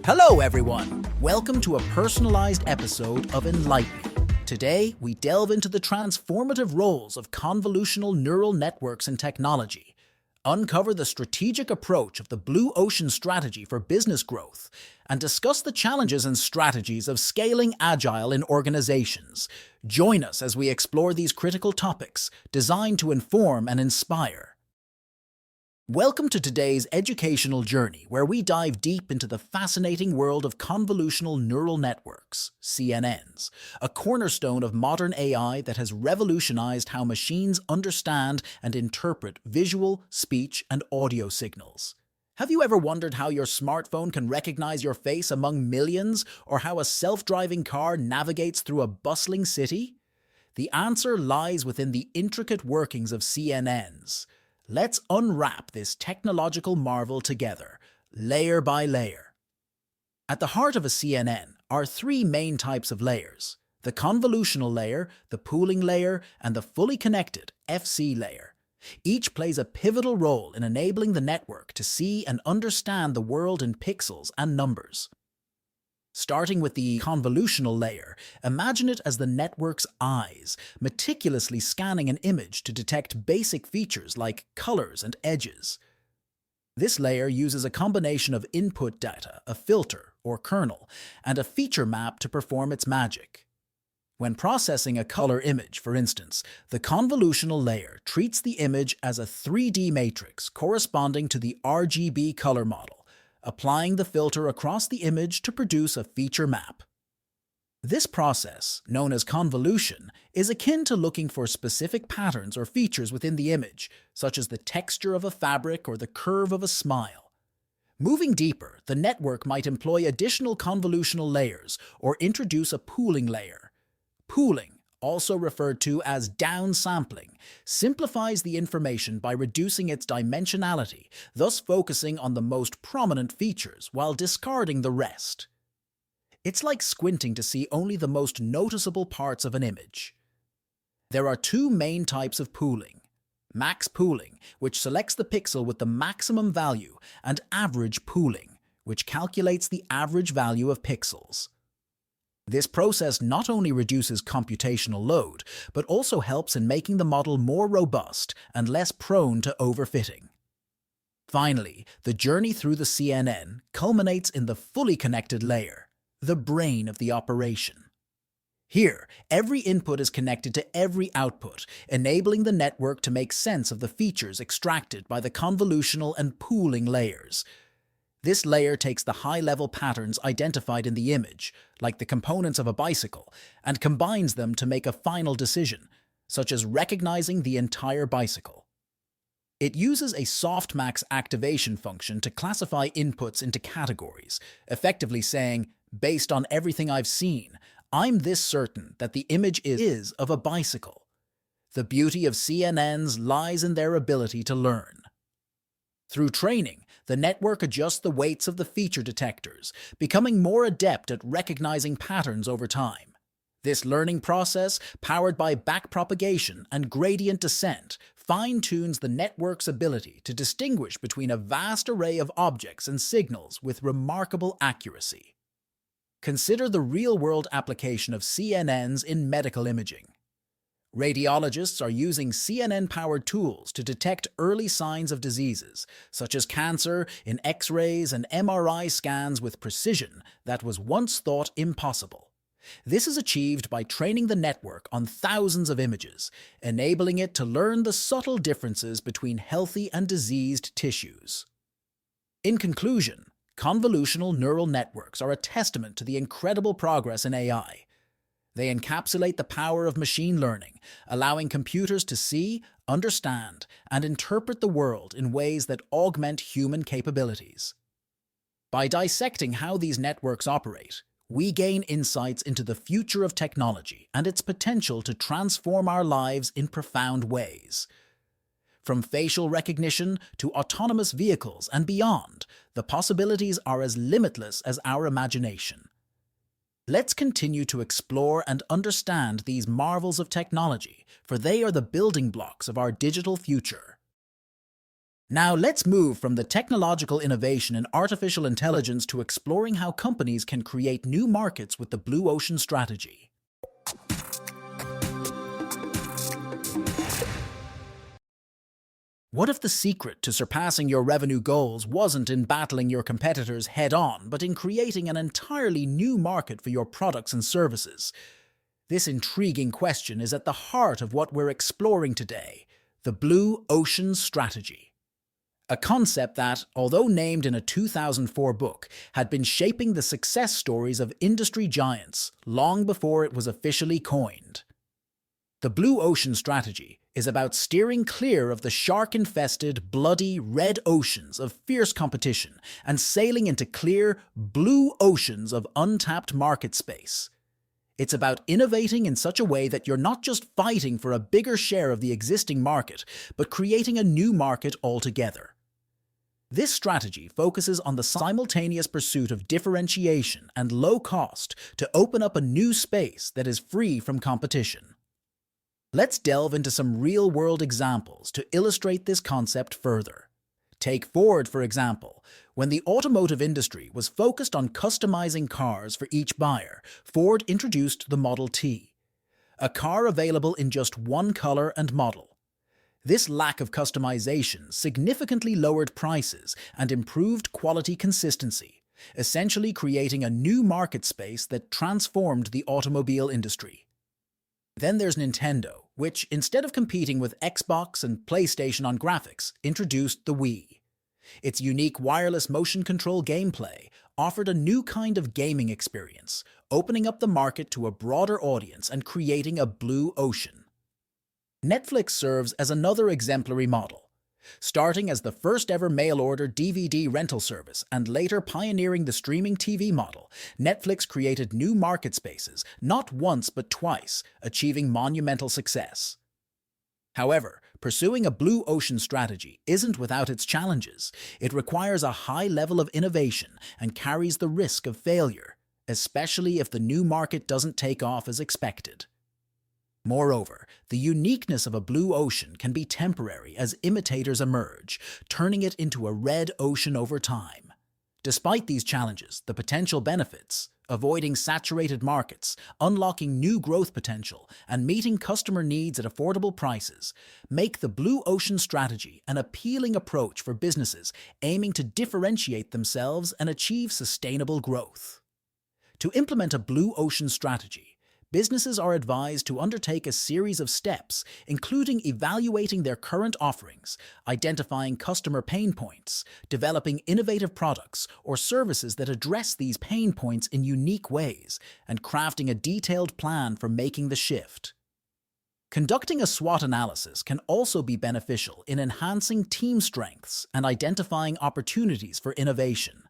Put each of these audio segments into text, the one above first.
Hello everyone! Welcome to a personalized episode of Enlighten Me. Today, we delve into the transformative roles of convolutional neural networks in technology, uncover the strategic approach of the blue ocean strategy for business growth, and discuss the challenges and strategies of scaling Agile in organizations. Join us as we explore these critical topics, designed to inform and inspire. Welcome to today's educational journey, where we dive deep into the fascinating world of convolutional neural networks, CNNs, a cornerstone of modern AI that has revolutionized how machines understand and interpret visual, speech, and audio signals. Have you ever wondered how your smartphone can recognize your face among millions, or how a self-driving car navigates through a bustling city? The answer lies within the intricate workings of CNNs. Let's unwrap this technological marvel together, layer by layer. At the heart of a CNN are three main types of layers: the convolutional layer, the pooling layer, and the fully connected FC layer. Each plays a pivotal role in enabling the network to see and understand the world in pixels and numbers. Starting with the convolutional layer, imagine it as the network's eyes, meticulously scanning an image to detect basic features like colors and edges. This layer uses a combination of input data, a filter, or kernel, and a feature map to perform its magic. When processing a color image, for instance, the convolutional layer treats the image as a 3D matrix corresponding to the RGB color model, applying the filter across the image to produce a feature map. This process, known as convolution, is akin to looking for specific patterns or features within the image, such as the texture of a fabric or the curve of a smile. Moving deeper, the network might employ additional convolutional layers or introduce a pooling layer. Pooling, also referred to as downsampling, simplifies the information by reducing its dimensionality, thus focusing on the most prominent features while discarding the rest. It's like squinting to see only the most noticeable parts of an image. There are two main types of pooling: max pooling, which selects the pixel with the maximum value, and average pooling, which calculates the average value of pixels. This process not only reduces computational load, but also helps in making the model more robust and less prone to overfitting. Finally, the journey through the CNN culminates in the fully connected layer, the brain of the operation. Here, every input is connected to every output, enabling the network to make sense of the features extracted by the convolutional and pooling layers. This layer takes the high-level patterns identified in the image, like the components of a bicycle, and combines them to make a final decision, such as recognizing the entire bicycle. It uses a softmax activation function to classify inputs into categories, effectively saying, based on everything I've seen, I'm this certain that the image is of a bicycle. The beauty of CNNs lies in their ability to learn. Through training, the network adjusts the weights of the feature detectors, becoming more adept at recognizing patterns over time. This learning process, powered by backpropagation and gradient descent, fine-tunes the network's ability to distinguish between a vast array of objects and signals with remarkable accuracy. Consider the real-world application of CNNs in medical imaging. Radiologists are using CNN-powered tools to detect early signs of diseases, such as cancer, in X-rays and MRI scans with precision that was once thought impossible. This is achieved by training the network on thousands of images, enabling it to learn the subtle differences between healthy and diseased tissues. In conclusion, convolutional neural networks are a testament to the incredible progress in AI. They encapsulate the power of machine learning, allowing computers to see, understand, and interpret the world in ways that augment human capabilities. By dissecting how these networks operate, we gain insights into the future of technology and its potential to transform our lives in profound ways. From facial recognition to autonomous vehicles and beyond, the possibilities are as limitless as our imagination. Let's continue to explore and understand these marvels of technology, for they are the building blocks of our digital future. Now let's move from the technological innovation in artificial intelligence to exploring how companies can create new markets with the blue ocean strategy. What if the secret to surpassing your revenue goals wasn't in battling your competitors head-on, but in creating an entirely new market for your products and services? This intriguing question is at the heart of what we're exploring today, the blue ocean strategy. A concept that, although named in a 2004 book, had been shaping the success stories of industry giants long before it was officially coined. The blue ocean strategy is about steering clear of the shark-infested, bloody red oceans of fierce competition and sailing into clear, blue oceans of untapped market space. It's about innovating in such a way that you're not just fighting for a bigger share of the existing market, but creating a new market altogether. This strategy focuses on the simultaneous pursuit of differentiation and low cost to open up a new space that is free from competition. Let's delve into some real-world examples to illustrate this concept further. Take Ford, for example. When the automotive industry was focused on customizing cars for each buyer, Ford introduced the Model T, a car available in just one color and model. This lack of customization significantly lowered prices and improved quality consistency, essentially creating a new market space that transformed the automobile industry. Then there's Nintendo, which, instead of competing with Xbox and PlayStation on graphics, introduced the Wii. Its unique wireless motion control gameplay offered a new kind of gaming experience, opening up the market to a broader audience and creating a blue ocean. Netflix serves as another exemplary model. Starting as the first-ever mail-order DVD rental service and later pioneering the streaming TV model, Netflix created new market spaces, not once but twice, achieving monumental success. However, pursuing a blue ocean strategy isn't without its challenges. It requires a high level of innovation and carries the risk of failure, especially if the new market doesn't take off as expected. Moreover, the uniqueness of a blue ocean can be temporary as imitators emerge, turning it into a red ocean over time. Despite these challenges, the potential benefits, avoiding saturated markets, unlocking new growth potential, and meeting customer needs at affordable prices, make the blue ocean strategy an appealing approach for businesses aiming to differentiate themselves and achieve sustainable growth. To implement a blue ocean strategy, businesses are advised to undertake a series of steps, including evaluating their current offerings, identifying customer pain points, developing innovative products or services that address these pain points in unique ways, and crafting a detailed plan for making the shift. Conducting a SWOT analysis can also be beneficial in enhancing team strengths and identifying opportunities for innovation.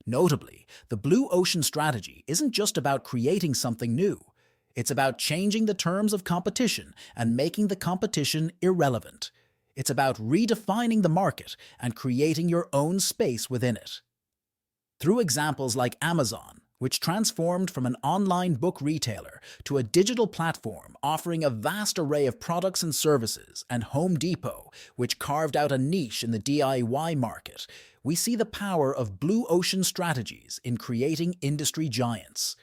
Notably, the blue ocean strategy isn't just about creating something new. It's about changing the terms of competition and making the competition irrelevant. It's about redefining the market and creating your own space within it. Through examples like Amazon, which transformed from an online book retailer to a digital platform offering a vast array of products and services, and Home Depot, which carved out a niche in the DIY market, we see the power of blue ocean strategies in creating industry giants.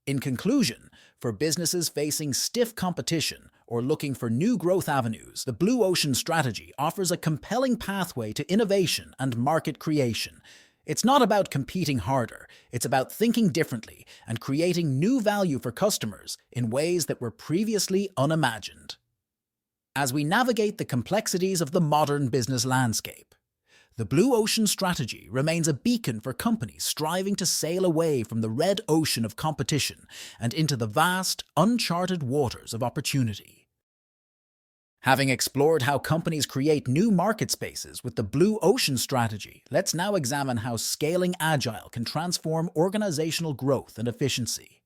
In conclusion, for businesses facing stiff competition or looking for new growth avenues, the blue ocean strategy offers a compelling pathway to innovation and market creation. It's not about competing harder, it's about thinking differently and creating new value for customers in ways that were previously unimagined. As we navigate the complexities of the modern business landscape, the blue ocean strategy remains a beacon for companies striving to sail away from the red ocean of competition and into the vast, uncharted waters of opportunity. Having explored how companies create new market spaces with the blue ocean strategy, let's now examine how scaling Agile can transform organizational growth and efficiency.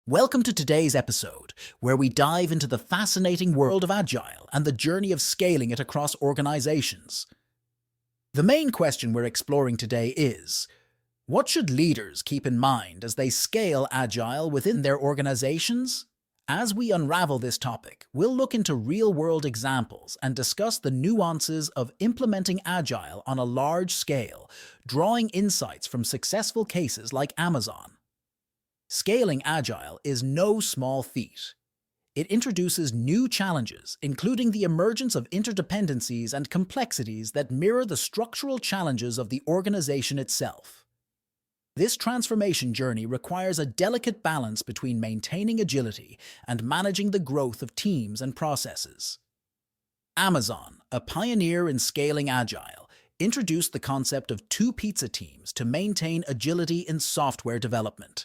Welcome to today's episode, where we dive into the fascinating world of Agile and the journey of scaling it across organizations. The main question we're exploring today is, what should leaders keep in mind as they scale Agile within their organizations? As we unravel this topic, we'll look into real-world examples and discuss the nuances of implementing Agile on a large scale, drawing insights from successful cases like Amazon. Scaling Agile is no small feat. It introduces new challenges, including the emergence of interdependencies and complexities that mirror the structural challenges of the organization itself. This transformation journey requires a delicate balance between maintaining agility and managing the growth of teams and processes. Amazon, a pioneer in scaling Agile, introduced the concept of two pizza teams to maintain agility in software development.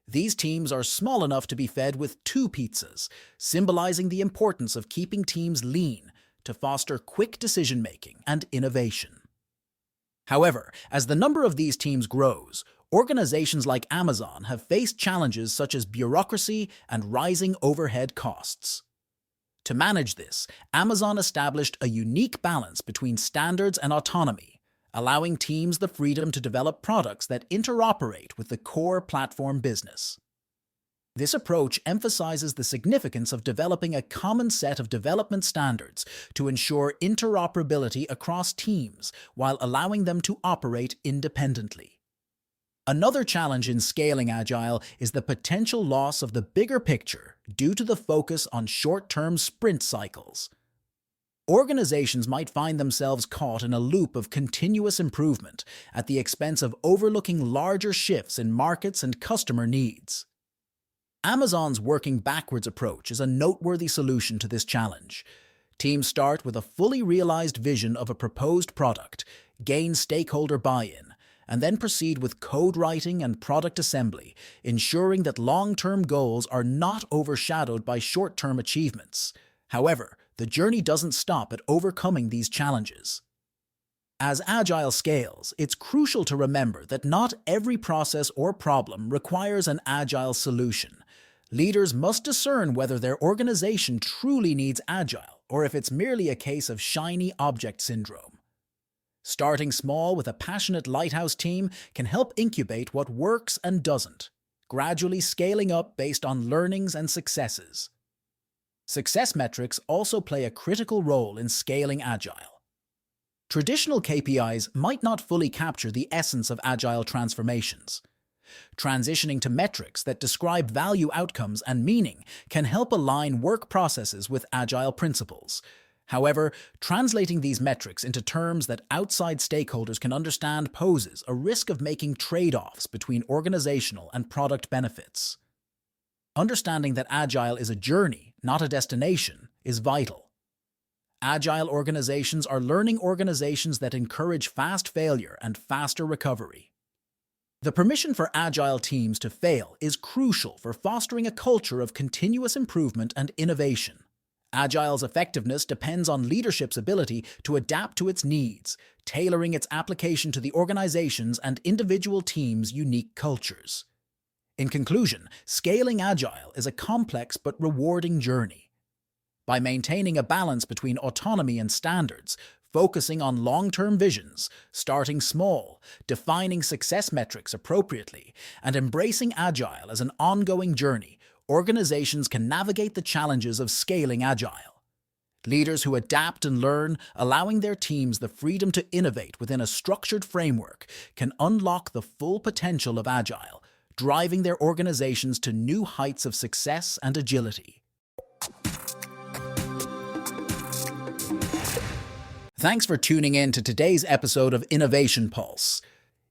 These teams are small enough to be fed with two pizzas, symbolizing the importance of keeping teams lean to foster quick decision-making and innovation. However, as the number of these teams grows, organizations like Amazon have faced challenges such as bureaucracy and rising overhead costs. To manage this, Amazon established a unique balance between standards and autonomy, allowing teams the freedom to develop products that interoperate with the core platform business. This approach emphasizes the significance of developing a common set of development standards to ensure interoperability across teams while allowing them to operate independently. Another challenge in scaling Agile is the potential loss of the bigger picture due to the focus on short-term sprint cycles. Organizations might find themselves caught in a loop of continuous improvement at the expense of overlooking larger shifts in markets and customer needs. Amazon's working backwards approach is a noteworthy solution to this challenge. Teams start with a fully realized vision of a proposed product, gain stakeholder buy-in, and then proceed with code writing and product assembly, ensuring that long-term goals are not overshadowed by short-term achievements. However, the journey doesn't stop at overcoming these challenges. As Agile scales, it's crucial to remember that not every process or problem requires an Agile solution. Leaders must discern whether their organization truly needs Agile or if it's merely a case of shiny object syndrome. Starting small with a passionate lighthouse team can help incubate what works and doesn't, gradually scaling up based on learnings and successes. Success metrics also play a critical role in scaling Agile. Traditional KPIs might not fully capture the essence of Agile transformations. Transitioning to metrics that describe value outcomes and meaning can help align work processes with Agile principles. However, translating these metrics into terms that outside stakeholders can understand poses a risk of making trade-offs between organizational and product benefits. Understanding that Agile is a journey, not a destination, is vital. Agile organizations are learning organizations that encourage fast failure and faster recovery. The permission for Agile teams to fail is crucial for fostering a culture of continuous improvement and innovation. Agile's effectiveness depends on leadership's ability to adapt to its needs, tailoring its application to the organization's and individual teams' unique cultures. In conclusion, scaling Agile is a complex but rewarding journey. By maintaining a balance between autonomy and standards, focusing on long-term visions, starting small, defining success metrics appropriately, and embracing Agile as an ongoing journey, organizations can navigate the challenges of scaling Agile. Leaders who adapt and learn, allowing their teams the freedom to innovate within a structured framework, can unlock the full potential of Agile, driving their organizations to new heights of success and agility. Thanks for tuning in to today's episode of Innovation Pulse.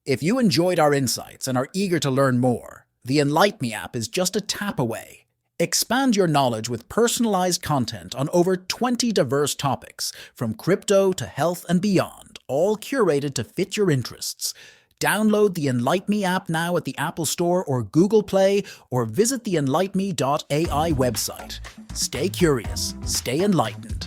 If you enjoyed our insights and are eager to learn more, the Enlighten Me app is just a tap away. Expand your knowledge with personalized content on over 20 diverse topics, from crypto to health and beyond, all curated to fit your interests. Download the Enlighten Me app now at the Apple Store or Google Play, or visit the enlightenme.ai website. Stay curious, stay enlightened.